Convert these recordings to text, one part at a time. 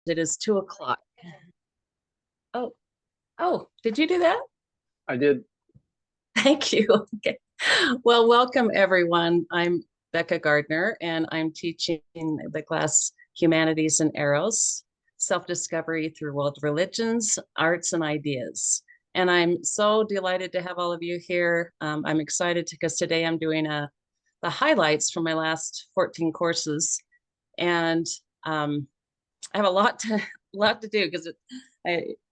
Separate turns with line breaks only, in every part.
It is 2 o'clock. Oh, oh, did you do that?
I did.
Thank you. Okay. Well, welcome everyone. I'm BECCA Gardner, and I'm teaching the class Humanities and Eros, Self-Discovery Through World Religions, Arts, and Ideas. And I'm so delighted to have all of you here. I'm excited because today I'm doing the highlights from my last 14 courses. And I have a lot to do because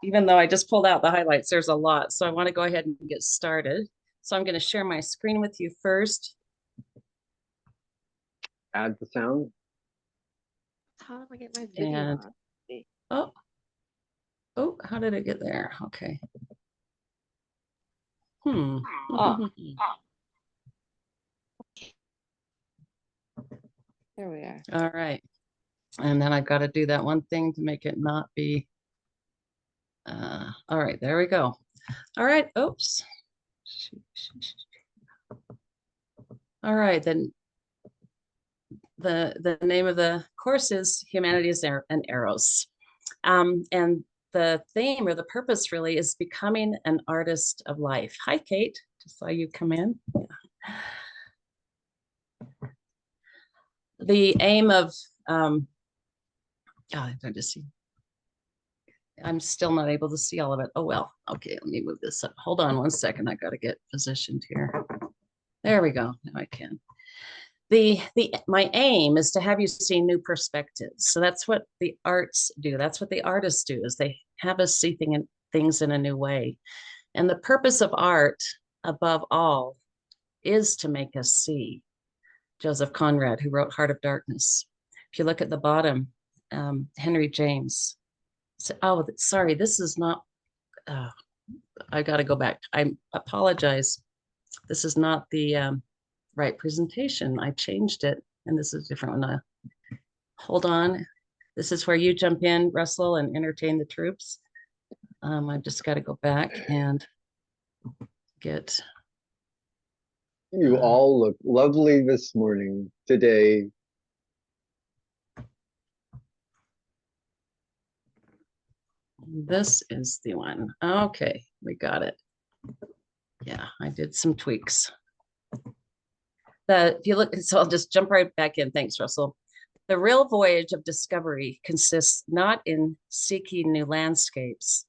even though I just pulled out the highlights, there's a lot. So I want to go ahead and get started. So I'm going to share my screen with you first.
Add the sound.
How do I get my video
And
on?
oh, how did it get there? Okay.
Oh. There we are.
All right. And then I've got to do that one thing to make it not be. All right, there we go. All right. Oops. All right, then the name of the course is Humanities and Eros. And the theme or the purpose really is becoming an artist of life. Hi, Kate. Just saw you come in. The aim of, I just see. I'm still not able to see all of it. Oh, well, okay, let me move this up. Hold on one second. I got to get positioned here. There we go. Now I can. My aim is to have you see new perspectives. So that's what the arts do. That's what the artists do, is they have us see things in a new way. And the purpose of art, above all, is to make us see. Joseph Conrad, who wrote Heart of Darkness. If you look at the bottom, Henry James. So, oh, sorry, this is not, I got to go back. I apologize. This is not the right presentation. I changed it, and this is a different one. Hold on. This is where you jump in, Russell, and entertain the troops. I've just got to go back and get.
You all look lovely this morning, today.
This is the one. Okay, we got it. Yeah, I did some tweaks. If you look, so I'll just jump right back in. Thanks, Russell. The real voyage of discovery consists not in seeking new landscapes,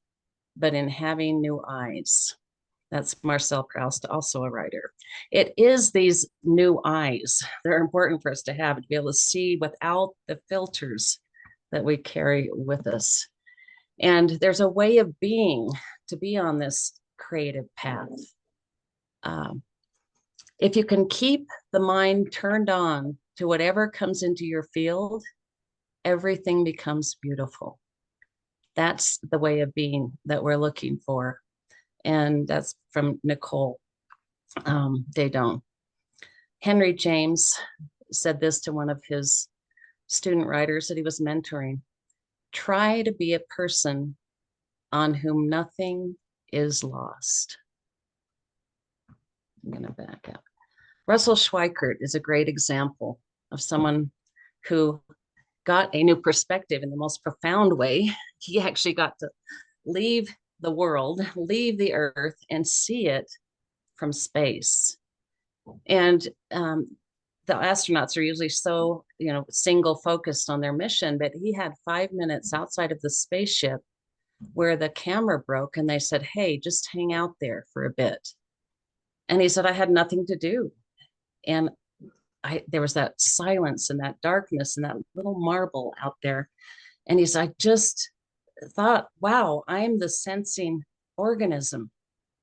but in having new eyes. That's Marcel Proust, also a writer. It is these new eyes that are important for us to have, to be able to see without the filters that we carry with us. And there's a way of being to be on this creative path. If you can keep the mind turned on to whatever comes into your field, everything becomes beautiful. That's the way of being that we're looking for. And that's from Nicole Dedon. Henry James said this to one of his student writers that he was mentoring. Try to be a person on whom nothing is lost. I'm going to back up. Russell Schweikart is a great example of someone who got a new perspective in the most profound way. He actually got to leave the world, leave the earth, and see it from space. And the astronauts are usually so, single focused on their mission, but he had 5 minutes outside of the spaceship where the camera broke, and they said, hey, just hang out there for a bit. And he said, I had nothing to do. And there was that silence and that darkness and that little marble out there. And he said, I just thought, wow, I'm the sensing organism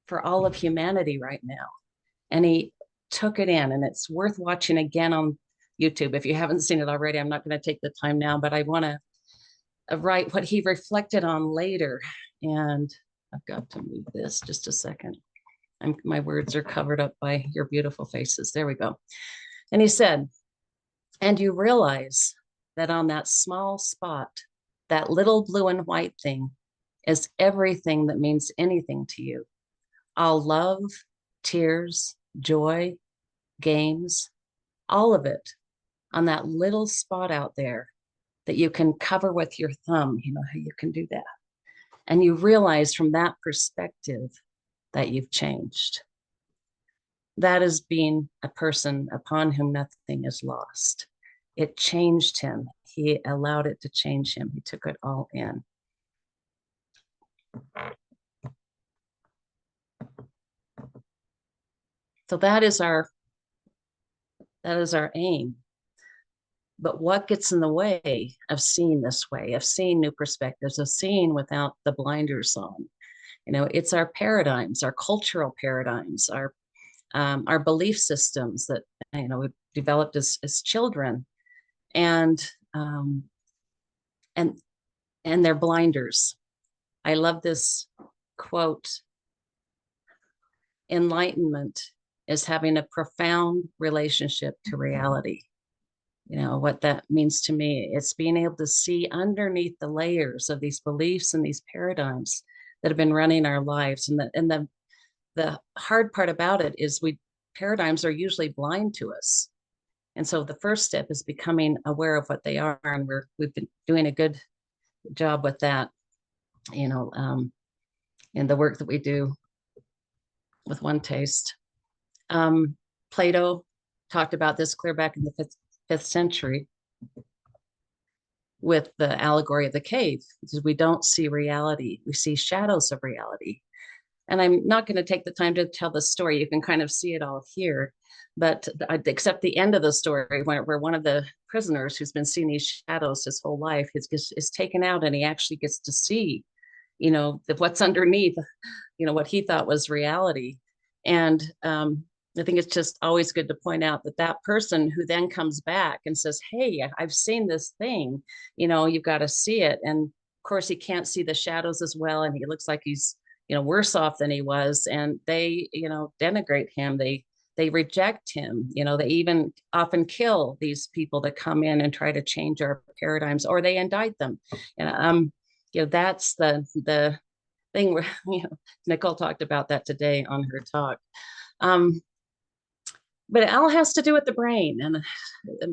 for all of humanity right now. And he took it in, and it's worth watching again on YouTube. If you haven't seen it already, I'm not going to take the time now, but I want to write what he reflected on later. And I've got to move this just a second. My words are covered up by your beautiful faces. There we go. And he said, and you realize that on that small spot, that little blue and white thing is everything that means anything to you. All love, tears, joy, games, all of it on that little spot out there that you can cover with your thumb, you know, how you can do that. And you realize from that perspective that you've changed. That is being a person upon whom nothing is lost. It changed him. He allowed it to change him. He took it all in. So that is our aim. But what gets in the way of seeing this way, of seeing new perspectives, of seeing without the blinders on? You know, it's our paradigms, our cultural paradigms, our belief systems that, you know, we've developed as children, and their blinders. I love this quote: enlightenment is having a profound relationship to reality. You know, what that means to me, it's being able to see underneath the layers of these beliefs and these paradigms that have been running our lives. And the hard part about it is paradigms are usually blind to us. And so the first step is becoming aware of what they are. And we've been doing a good job with that, you know, in the work that we do with One Taste. Plato talked about this clear back in the fifth century with the allegory of the cave, because we don't see reality, we see shadows of reality. And I'm not going to take the time to tell the story. You can kind of see it all here, but except the end of the story where one of the prisoners who's been seeing these shadows his whole life is taken out, and he actually gets to see, you know, what's underneath, you know, what he thought was reality. And I think it's just always good to point out that person who then comes back and says, hey, I've seen this thing, you know, you've got to see it. And of course, he can't see the shadows as well. And he looks like he's, you know, worse off than he was. And they, you know, denigrate him. They reject him. You know, they even often kill these people that come in and try to change our paradigms, or they indict them. And, you know, that's the thing where, you know, Nicole talked about that today on her talk. But it all has to do with the brain. And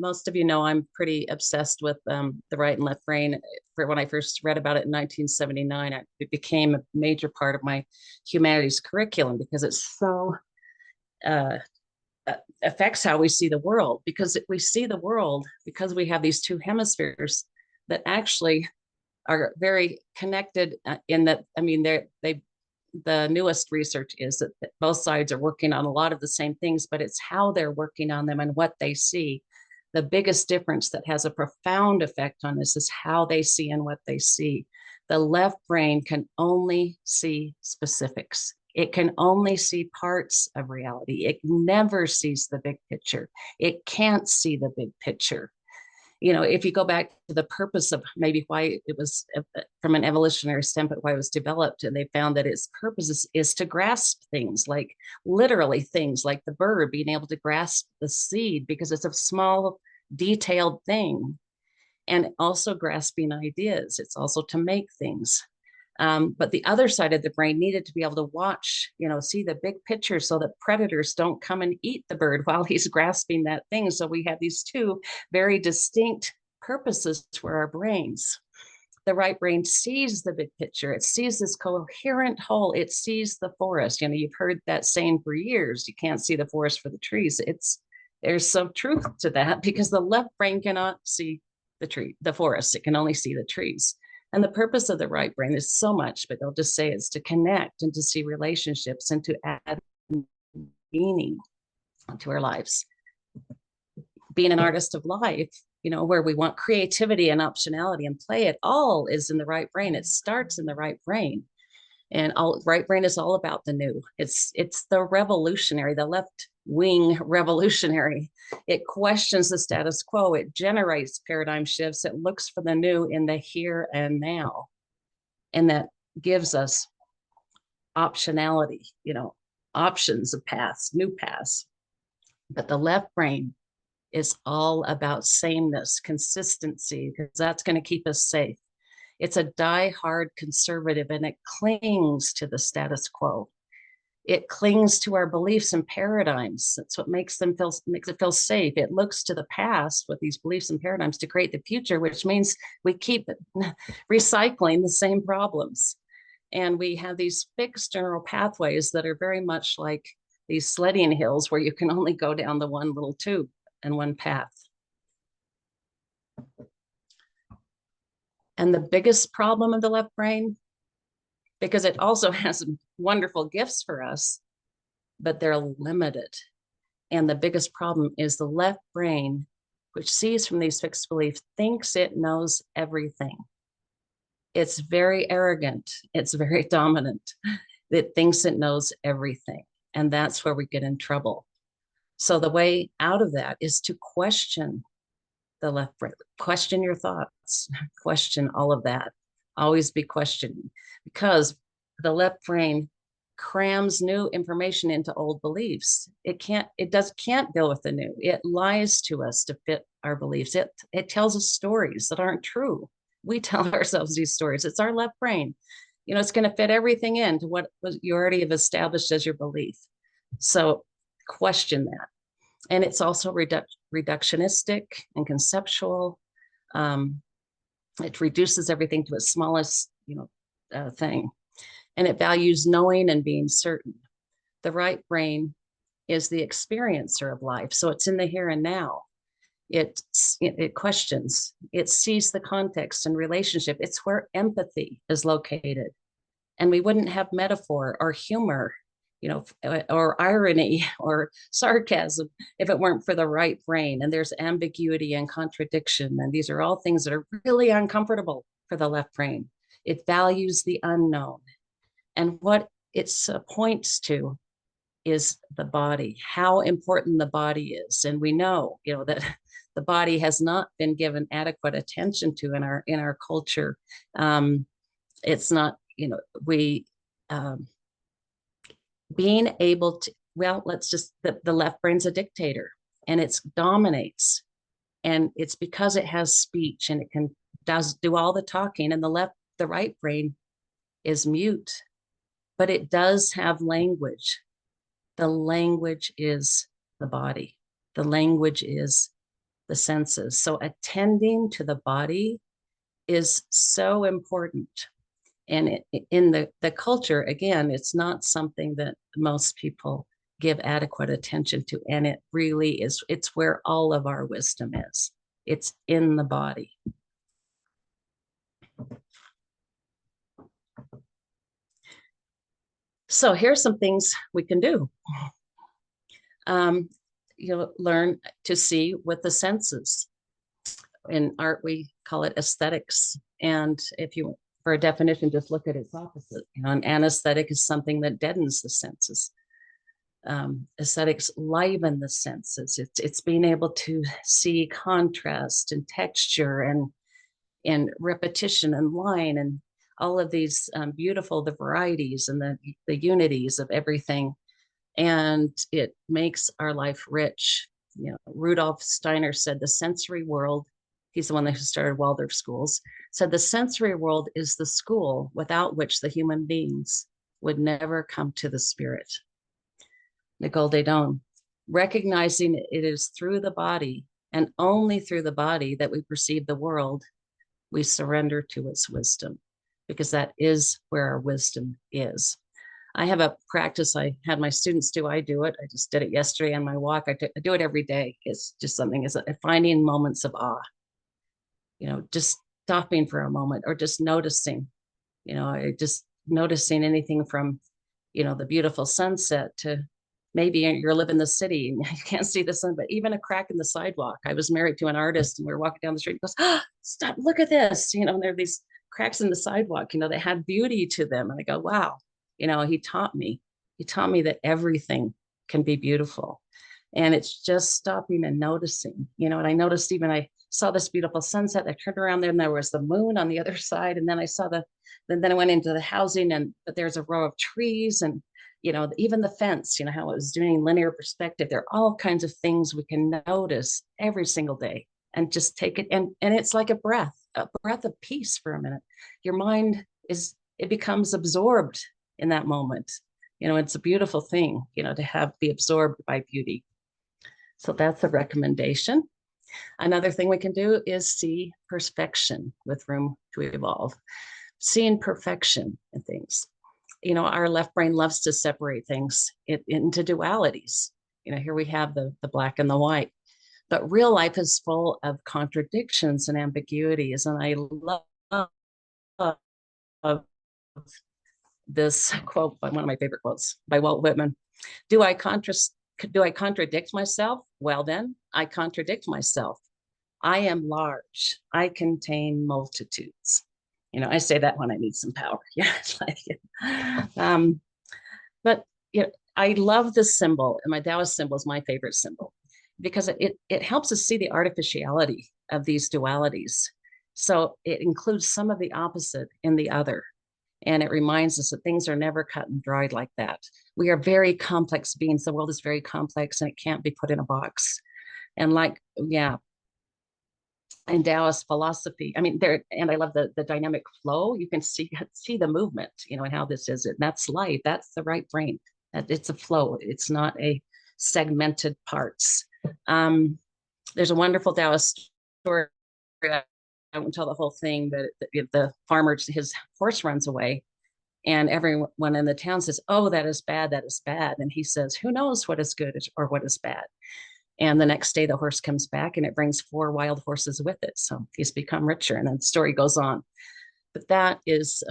most of you know I'm pretty obsessed with the right and left brain. When I first read about it in 1979, it became a major part of my humanities curriculum, because it so affects how we see the world. Because we see the world because we have these two hemispheres that actually are very connected in that, I mean, the newest research is that both sides are working on a lot of the same things, but it's how they're working on them and what they see. The biggest difference that has a profound effect on this is how they see and what they see. The left brain can only see specifics. It can only see parts of reality. It never sees the big picture. It can't see the big picture. You know, if you go back to the purpose of maybe why it was, from an evolutionary standpoint, why it was developed, and they found that its purpose is to grasp things, like literally things like the bird being able to grasp the seed because it's a small, detailed thing, and also grasping ideas. It's also to make things. But the other side of the brain needed to be able to watch, you know, see the big picture so that predators don't come and eat the bird while he's grasping that thing. So we have these two very distinct purposes for our brains. The right brain sees the big picture. It sees this coherent whole. It sees the forest. You know, you've heard that saying for years, you can't see the forest for the trees. There's some truth to that, because the left brain cannot see the forest. It can only see the trees. And the purpose of the right brain is so much, but they'll just say it's to connect and to see relationships and to add meaning to our lives. Being an artist of life, you know, where we want creativity and optionality and play, it all is in the right brain. It starts in the right brain. And right brain is all about the new. It's the revolutionary, the left wing revolutionary. It questions the status quo. It generates paradigm shifts. It looks for the new in the here and now. And that gives us optionality, you know, options of paths, new paths. But the left brain is all about sameness, consistency, because that's going to keep us safe. It's a die-hard conservative, and it clings to the status quo. It clings to our beliefs and paradigms. That's what makes it feel safe. It looks to the past with these beliefs and paradigms to create the future, which means we keep recycling the same problems. And we have these fixed neural pathways that are very much like these sledding hills where you can only go down the one little tube and one path. And the biggest problem of the left brain, because it also has wonderful gifts for us, but they're limited. And the biggest problem is the left brain, which sees from these fixed beliefs, thinks it knows everything. It's very arrogant. It's very dominant. It thinks it knows everything. And that's where we get in trouble. So the way out of that is to question the left brain, question your thoughts, question all of that. Always be questioning, because the left brain crams new information into old beliefs. It can't deal with the new. It lies to us to fit our beliefs. It tells us stories that aren't true. We tell ourselves these stories. It's our left brain. It's going to fit everything into what you already have established as your belief. So question that. And it's also reductionistic and conceptual. It reduces everything to its smallest, thing. And it values knowing and being certain. The right brain is the experiencer of life. So it's in the here and now. It questions, it sees the context and relationship. It's where empathy is located. And we wouldn't have metaphor or humor, or irony or sarcasm if it weren't for the right brain. And there's ambiguity and contradiction. And these are all things that are really uncomfortable for the left brain. It values the unknown. And what it points to is the body, how important the body is. And we know, that the body has not been given adequate attention to in our culture. It's not, being able to, the left brain's a dictator, and it dominates. And it's because it has speech and it does do all the talking, and the right brain is mute, but it does have language. The language is the body. The language is the senses. So attending to the body is so important. And in the culture, again, it's not something that most people give adequate attention to. And it really is, it's where all of our wisdom is. It's in the body. So here's some things we can do. Learn to see with the senses. In art, we call it aesthetics. And for a definition, just look at its opposite. An anesthetic is something that deadens the senses. Aesthetics liven the senses. It's being able to see contrast and texture and repetition and line and all of these the varieties and the unities of everything. And it makes our life rich. Rudolf Steiner said the sensory world, he's the one who started Waldorf schools, said the sensory world is the school without which the human beings would never come to the spirit. Nicole Dedon, recognizing it is through the body and only through the body that we perceive the world, we surrender to its wisdom, because that is where our wisdom is. I have a practice I had my students do. I do it. I just did it yesterday on my walk. I do it every day. It's just something, is finding moments of awe, just stopping for a moment or just noticing, just noticing anything from, the beautiful sunset to maybe you live in the city and you can't see the sun, but even a crack in the sidewalk. I was married to an artist and we were walking down the street. He goes, stop, look at this. And there are these cracks in the sidewalk, they had beauty to them. And I go, wow. He taught me that everything can be beautiful. And it's just stopping and noticing, and I noticed I saw this beautiful sunset. I turned around there and there was the moon on the other side. And then I saw then I went into the housing but there's a row of trees and, even the fence, how it was doing linear perspective. There are all kinds of things we can notice every single day and just take it. And it's like a breath of peace for a minute. Your mind it becomes absorbed in that moment. It's a beautiful thing, to be absorbed by beauty. So that's a recommendation. Another thing we can do is see perfection with room to evolve, seeing perfection in things. Our left brain loves to separate things into dualities. Here we have the black and the white, but real life is full of contradictions and ambiguities. And I love this quote, one of my favorite quotes by Walt Whitman. Do I contradict myself? Well, then I contradict myself. I am large. I contain multitudes. I say that when I need some power. Yeah. But I love this symbol, and my Taoist symbol is my favorite symbol because it helps us see the artificiality of these dualities. So it includes some of the opposite in the other. And it reminds us that things are never cut and dried like that. We are very complex beings. The world is very complex and it can't be put in a box. And in Taoist philosophy, and I love the dynamic flow. You can see the movement, and how this is. And that's life. That's the right brain. It's a flow. It's not a segmented parts. There's a wonderful Taoist story. I won't tell the whole thing, but the farmer, his horse runs away, and everyone in the town says, "Oh, that is bad. That is bad." And he says, "Who knows what is good or what is bad?" And the next day, the horse comes back, and it brings 4 wild horses with it. So he's become richer, and then the story goes on. But that is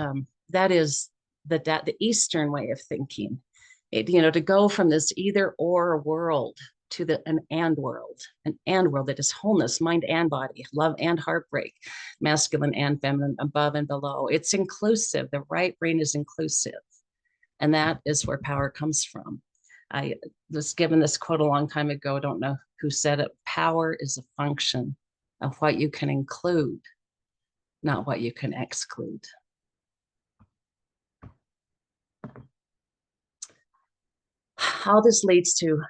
the Eastern way of thinking. To go from this either or world to an and world that is wholeness, mind and body, love and heartbreak, masculine and feminine, above and below. It's inclusive. The right brain is inclusive. And that is where power comes from. I was given this quote a long time ago. I don't know who said it. Power is a function of what you can include, not what you can exclude. How this leads to,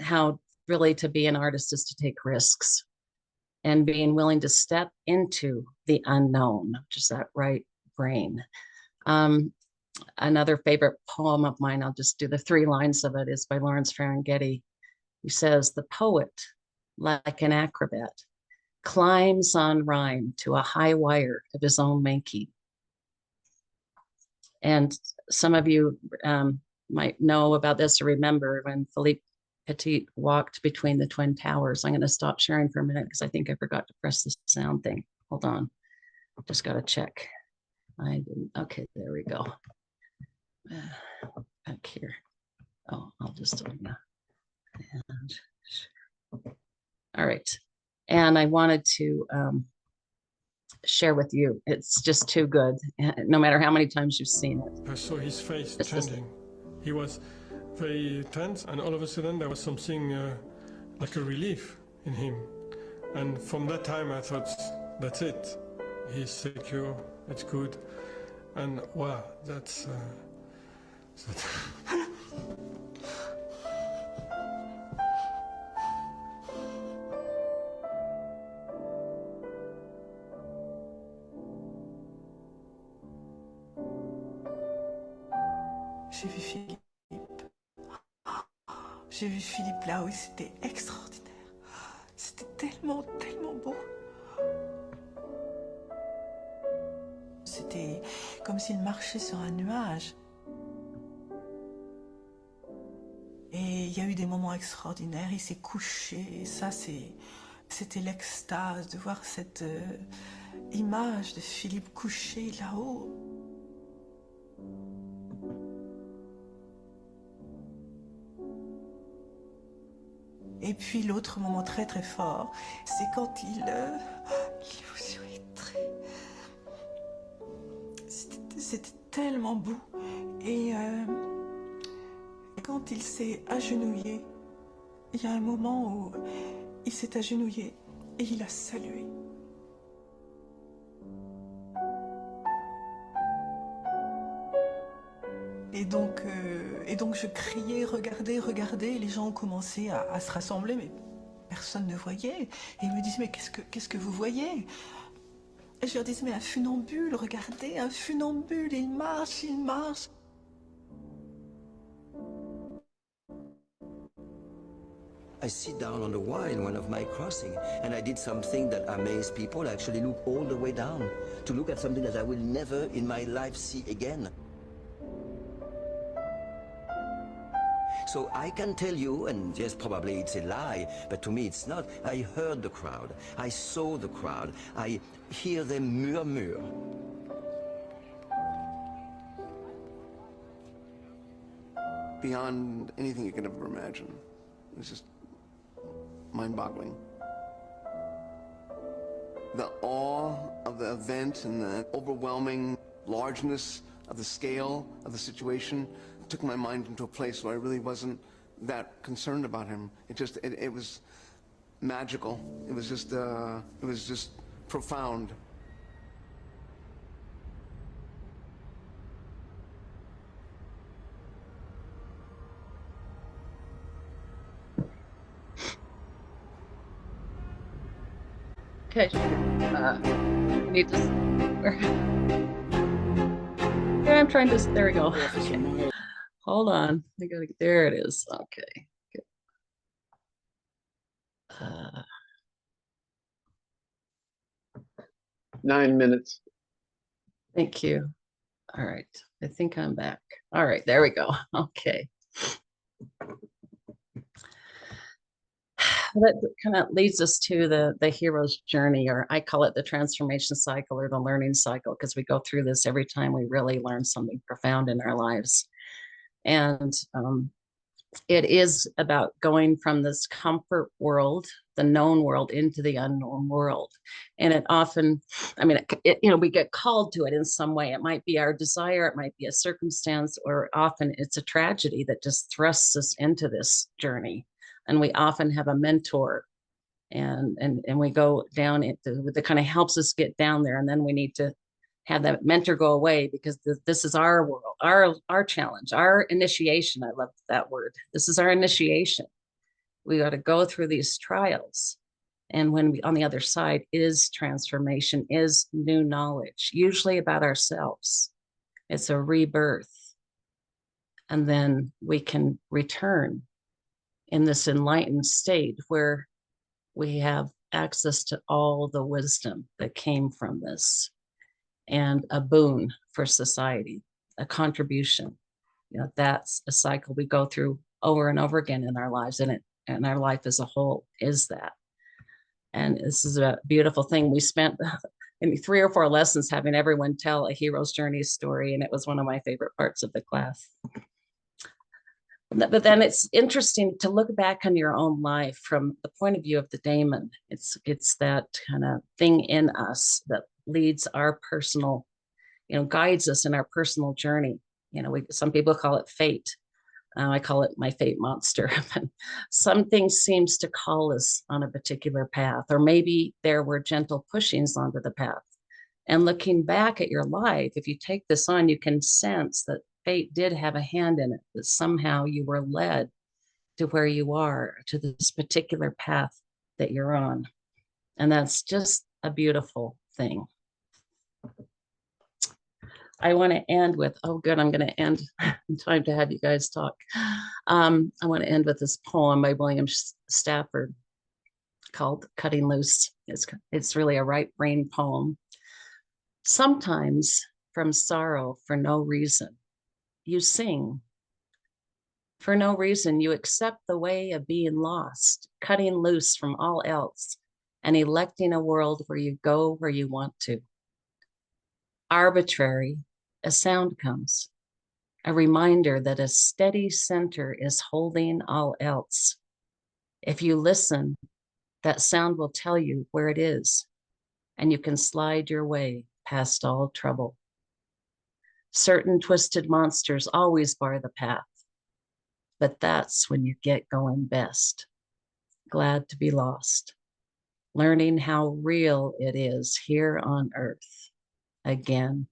how really to be an artist is to take risks and being willing to step into the unknown, which is that right brain. Another favorite poem of mine, I'll just do the 3 lines of it, is by Lawrence Ferlinghetti. He says, "The poet, like an acrobat, climbs on rhyme to a high wire of his own making." And some of you might know about this or remember when Philippe Petit walked between the Twin Towers. I'm going to stop sharing for a minute because I think I forgot to press the sound thing. Hold on. Just got to check. I didn't. Okay, there we go. Back here. Oh, I'll just open that. All right. And I wanted to share with you. It's just too good, no matter how many times you've seen it.
I saw his face changing. He was very tense, and all of a sudden there was something like a relief in him. And from that time I thought, that's it. He's secure, it's good. And wow, that's...
J'ai vu Philippe. J'ai vu Philippe là où c'était extraordinaire. C'était tellement, tellement beau. C'était comme s'il marchait sur un nuage. Et il y a eu des moments extraordinaires. Il s'est couché. Et ça, c'était l'extase de voir cette image de Philippe couché là-haut. Et puis l'autre moment très très fort, c'est quand il vous souhaiterait. C'était tellement beau. Et quand il s'est agenouillé, il y a un moment où il s'est agenouillé et il a salué. Et donc je criais, regardez, regardez, les gens ont commencé à se rassembler, mais personne ne voyait. Et ils me disaient, mais qu'est-ce que vous voyez? Et je leur disais, mais un funambule, regardez, un funambule, il marche, il marche.
I sit down on the wire in one of my crossing, and I did something that amazed people. I actually look all the way down to look at something that I will never in my life see again. So I can tell you, and yes, probably it's a lie, but to me it's not. I heard the crowd. I saw the crowd. I hear them murmur.
Beyond anything you could ever imagine. It's just mind-boggling. The awe of the event and the overwhelming largeness of the scale of the situation took my mind into a place where I really wasn't that concerned about him. It was magical. It was just profound.
Okay. Need to. Yeah, I'm trying to. There we go. Okay. Hold on. I gotta. There it is. Okay. Good.
9 minutes.
Thank you. All right. I think I'm back. All right. There we go. Okay. That kind of leads us to the hero's journey, or I call it the transformation cycle or the learning cycle, because we go through this every time we really learn something profound in our lives. And it is about going from this comfort world, the known world, into the unknown world. And it often, I mean, we get called to it in some way. It might be our desire, it might be a circumstance, or often it's a tragedy that just thrusts us into this journey. And we often have a mentor, and we go down into that kind of helps us get down there. And then we need to have that mentor go away, because this is our world, our challenge, our initiation. I love that word. This is our initiation. We got to go through these trials. And when we, on the other side, is transformation, is new knowledge, usually about ourselves. It's a rebirth. And then we can return in this enlightened state where we have access to all the wisdom that came from this, and a boon for society, a contribution. That's a cycle we go through over and over again in our lives, and our life as a whole is that. And this is a beautiful thing. We spent maybe 3 or 4 lessons having everyone tell a hero's journey story, and it was one of my favorite parts of the class. But then it's interesting to look back on your own life from the point of view of the daemon. It's that kind of thing in us that leads our personal, guides us in our personal journey. Some people call it fate. I call it my fate monster. Something seems to call us on a particular path, or maybe there were gentle pushings onto the path. And looking back at your life, if you take this on, you can sense that fate did have a hand in it, that somehow you were led to where you are, to this particular path that you're on. And that's just a beautiful thing. I want to end with, oh, good, I'm going to end in time to have you guys talk. I want to end with this poem by William Stafford called Cutting Loose. It's really a right brain poem. Sometimes from sorrow for no reason, you sing. For no reason, you accept the way of being lost, cutting loose from all else, and electing a world where you go where you want to. Arbitrary, a sound comes, a reminder that a steady center is holding all else. If you listen, that sound will tell you where it is, and you can slide your way past all trouble. Certain twisted monsters always bar the path, but that's when you get going best. Glad to be lost, learning how real it is here on earth, again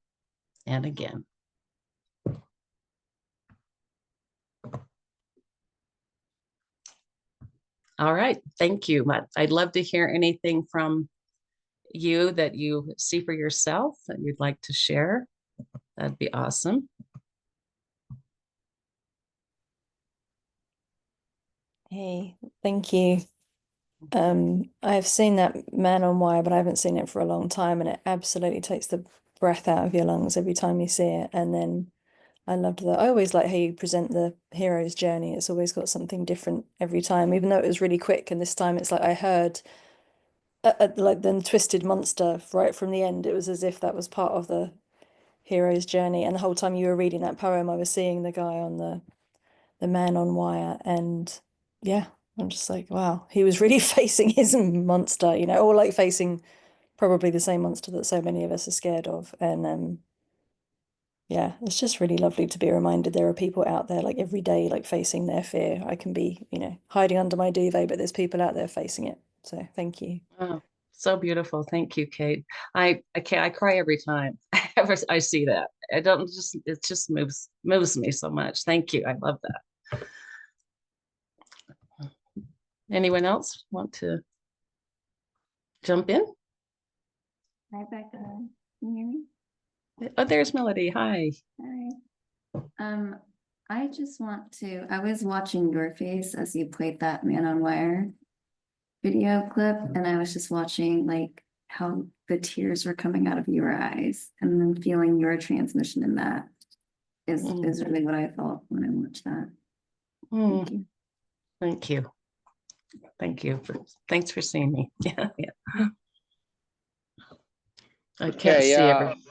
and again. All right, thank you. I'd love to hear anything from you that you see for yourself that you'd like to share. That'd be awesome.
Hey, thank you. I've seen that Man on Wire, but I haven't seen it for a long time, and it absolutely takes the breath out of your lungs every time you see it. And then I loved that. I always like how you present the hero's journey. It's always got something different every time, even though it was really quick. And this time it's like I heard like the twisted monster right from the end. It was as if that was part of the hero's journey. And the whole time you were reading that poem, I was seeing the guy on the Man on Wire, and yeah, I'm just like, wow, he was really facing his monster, you know, or like facing probably the same monster that so many of us are scared of. And yeah, it's just really lovely to be reminded there are people out there like every day, like facing their fear. I can be, you know, hiding under my duvet, but there's people out there facing it. So thank you.
Oh, so beautiful. Thank you, Kate. I can't, I cry every time I see that. I don't just, it just moves me so much. Thank you. I love that. Anyone else want to jump in?
Hi, Becca. Can you hear me?
Oh, there's Melody. Hi.
Hi. I just want to, I was watching your face as you played that Man on Wire video clip, and I was just watching like how the tears were coming out of your eyes, and then feeling your transmission in that is really what I felt when I watched that. Thank you.
Thank you. Thank you. Thanks for seeing me. Yeah, yeah. I can't see everything.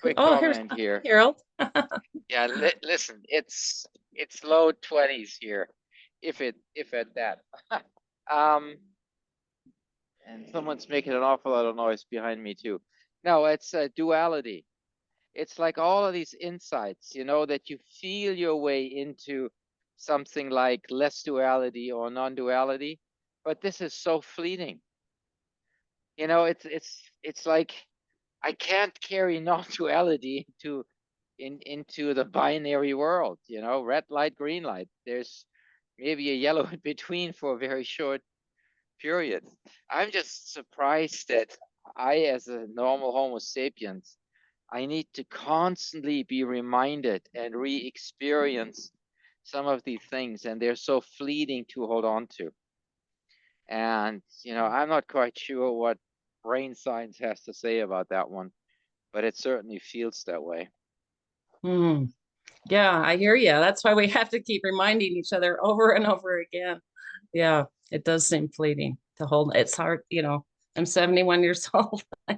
Quick
Oh,
comment here.
Harold.
Yeah, listen, it's low 20s here, if at that. And someone's making an awful lot of noise behind me too. No, it's a duality. It's like all of these insights, you know, that you feel your way into something like less duality or non-duality, but this is so fleeting. You know, it's like I can't carry non-duality into the binary world, you know, red light, green light. There's maybe a yellow in between for a very short period. I'm just surprised that I, as a normal Homo sapiens, I need to constantly be reminded and re-experience some of these things, and they're so fleeting to hold on to. And, you know, I'm not quite sure what brain science has to say about that one, but it certainly feels that way.
Yeah, I hear you. That's why we have to keep reminding each other over and over again. Yeah, it does seem fleeting to hold. It's hard, you know. I'm 71 years old. I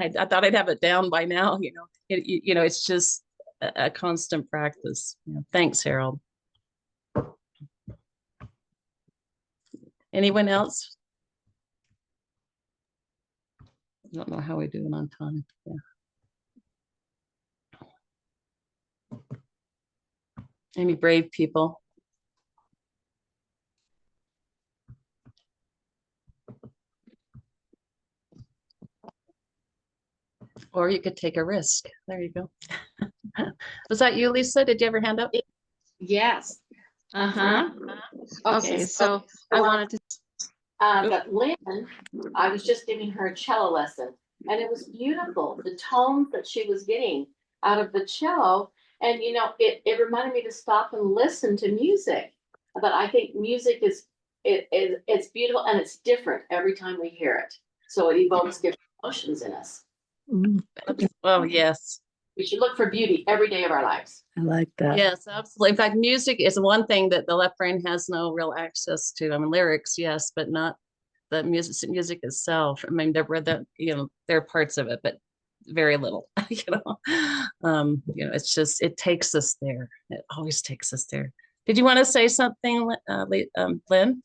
thought I'd have it down by now, you know. You know, it's just a constant practice. You know, thanks, Harold. Anyone else? I don't know how we do it on time. Yeah. Any brave people? Or you could take a risk. There you go. Was that you, Lisa? Did you ever hand up?
Yes. Okay, so I wanted to, but Lynn, I was just giving her a cello lesson, and it was beautiful, the tones that she was getting out of the cello. And, you know, it reminded me to stop and listen to music. But I think music it's beautiful, and it's different every time we hear it. So it evokes different emotions in us.
Oh, yes.
We should look for beauty every day of our lives.
I like that.
Yes, absolutely. In fact, music is one thing that the left brain has no real access to. I mean, lyrics, yes, but not the music itself. I mean, you know, there are parts of it, but very little. You know, it's just, it takes us there. It always takes us there. Did you want to say something, Lynn?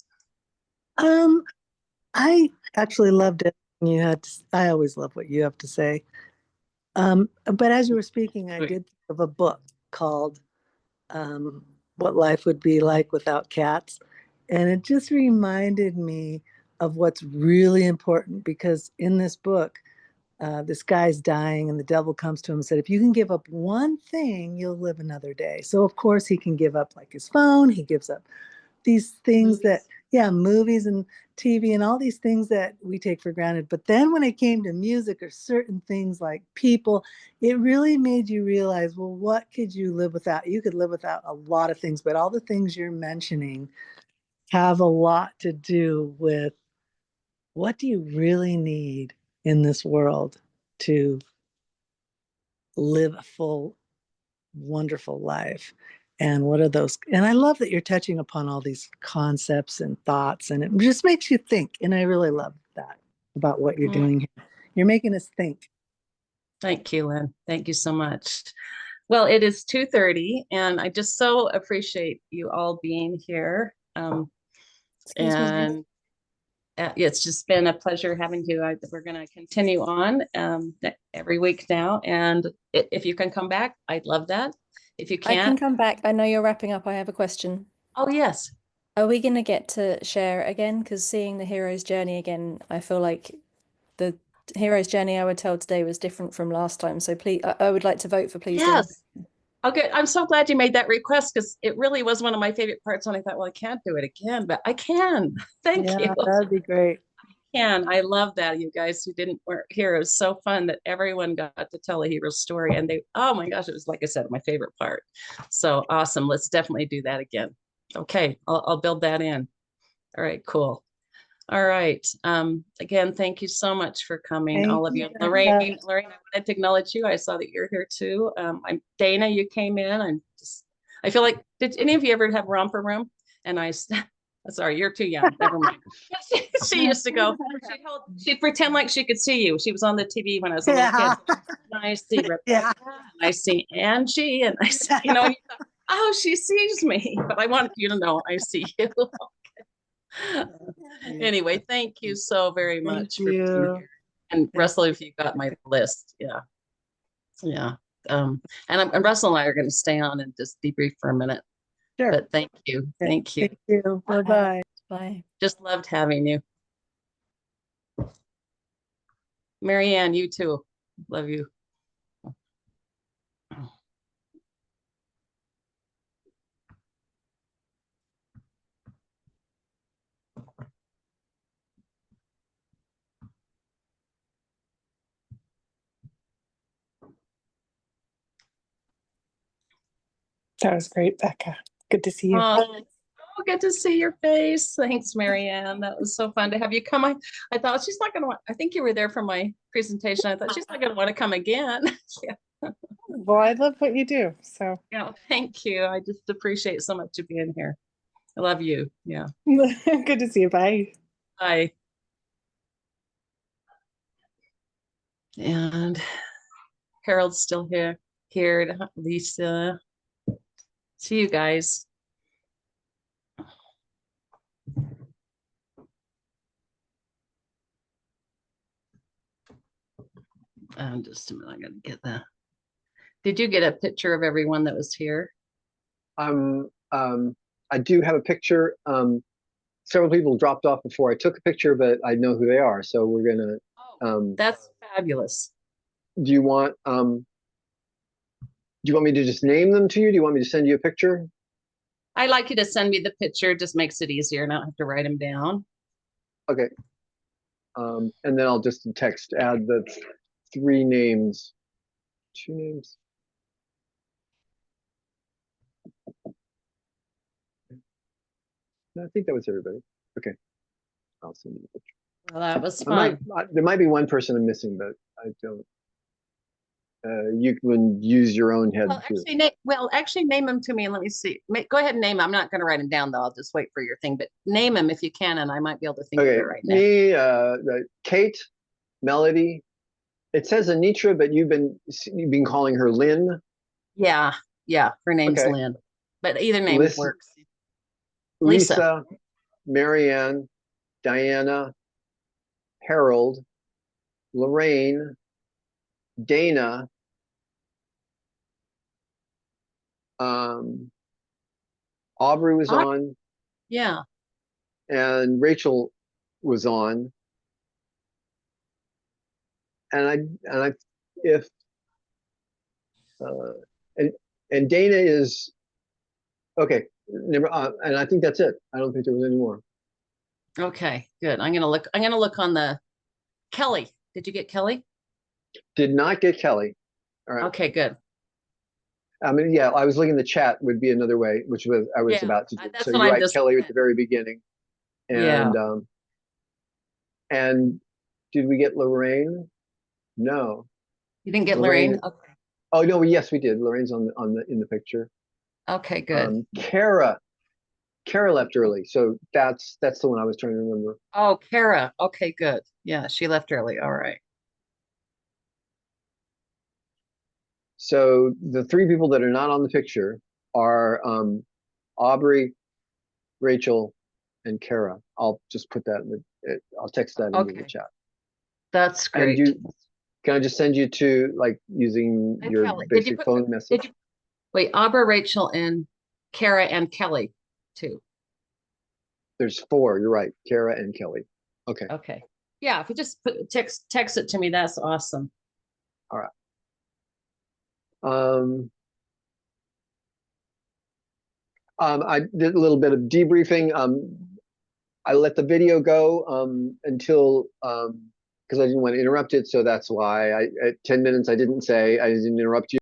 I actually loved it. I always love what you have to say. But as you were speaking, I did think of a book called What Life Would Be Like Without Cats. And it just reminded me of what's really important, because in this book, this guy's dying and the devil comes to him and said, if you can give up one thing, you'll live another day. So of course he can give up like his phone. He gives up these things that, yeah, movies and TV and all these things that we take for granted. But then when it came to music or certain things like people, it really made you realize, well, what could you live without? You could live without a lot of things, but all the things you're mentioning have a lot to do with what do you really need in this world to live a full, wonderful life. And what are those? And I love that you're touching upon all these concepts and thoughts, and it just makes you think. And I really love that about what you're doing here. You're making us think.
Thank you, Lynn. Thank you so much. Well, it is 2:30, and I just so appreciate you all being here.
Excuse me.
And it's just been a pleasure having you. We're going to continue on every week now. And if you can come back, I'd love that. If you
I can
can't,
come back. I know you're wrapping up. I have a question.
oh, yes.
Are we going to get to share again? Because seeing the hero's journey again, I feel like the hero's journey I would tell today was different from last time. So please, I would like to vote for please do.
Yes. Okay. I'm so glad you made that request because it really was one of my favorite parts when I thought, well, I can't do it again, but I can. Thank
Yeah,
you.
that'd be great.
I love that. You guys who weren't here, it was so fun that everyone got to tell a hero story. And oh my gosh, it was, like I said, my favorite part. So awesome. Let's definitely do that again. Okay. I'll build that in. All right, cool. All right. Again, thank you so much for coming,
Thank
all of
you
you.
very
Lorraine,
much.
I wanted to acknowledge you. I saw that you're here too. I'm Dana, you came in. I feel like, did any of you ever have romper room? And sorry, you're too young. Never mind. She used to go, she'd pretend like she could see you. She was on the TV when I was a little
Yeah.
kid. And I see Rebecca,
Yeah.
and I see Angie, and I see, and you thought, oh, she sees me. But I wanted you to know I see you. Anyway, thank you so very
Thank
much for being
you.
here. And
Thank
Russell, if you got my list, yeah. Yeah. And Russell and I are going to stay on and just debrief for a minute.
Sure.
But thank you. Thank you.
Thank you. Bye-bye.
Bye.
Just loved having you. Marianne, you too. Love you.
That was great, Becca. Good to see you.
Oh, good to see your face. Thanks, Marianne. That was so fun to have you come. I thought she's not going to want, I think you were there for my presentation. I thought she's not going to want to come again. Yeah.
Well, I love what you do. So
Yeah, thank you. I just appreciate so much of being here. I love you. Yeah.
good to see you. Bye.
Bye. And Harold's still here. Lisa. See you guys. Just a minute, I gotta get that. Did you get a picture of everyone that was here?
I do have a picture. Several people dropped off before I took a picture, but I know who they are. So we're gonna.
That's fabulous.
Do you want me to just name them to you? Do you want me to send you a picture?
I'd like you to send me the picture. It just makes it easier and I don't have to write them down.
Okay. And then I'll just add the 3 names. 2 names. No, I think that was everybody. Okay. I'll send you the picture.
Well, that was fun.
There might be one person I'm missing, but I don't. You can use your own head too.
Actually, name them to me and let me see. Go ahead and name them. I'm not going to write them down though. I'll just wait for your thing. But name them if you can, and I might be able to think of it right now.
Me, Kate, Melody. It says Anitra, but you've been calling her Lynn.
Yeah, her name's Lynn, but either name works.
Lisa, Marianne, Diana, Harold, Lorraine, Dana, Aubrey was on.
Yeah.
And Rachel was on. And Dana is okay. And I think that's it. I don't think there was any more.
Okay, good. I'm gonna look on the Kelly. Did you get Kelly?
Did not get Kelly. All right.
Okay, good.
I mean, yeah, I was looking in the chat would be another way, which was I was
Yeah,
about to do.
that's
So
what
you're
I'm
right,
just
Kelly at the very beginning.
yeah.
And did we get Lorraine? No.
You didn't get
Lorraine.
Lorraine? Okay.
Oh no, yes, we did. Lorraine's on the in the picture.
Okay, good.
Kara left early, so that's the one I was trying to remember.
Oh, Kara. Okay, good. Yeah, she left early. All right.
So the three people that are not on the picture are Aubrey, Rachel, and Kara. I'll just put that in I'll text that into the
Okay.
chat.
That's
And
great.
can I just send you to like using
And
your
Kelly.
basic phone message?
Did you wait, Abra, Rachel, and Kara and Kelly too.
There's four. You're right, Kara and Kelly. Okay.
Okay. Yeah, if you just text it to me, that's awesome.
All right. I did a little bit of debriefing. I let the video go until because I didn't want to interrupt it, so that's why at 10 minutes I didn't interrupt you.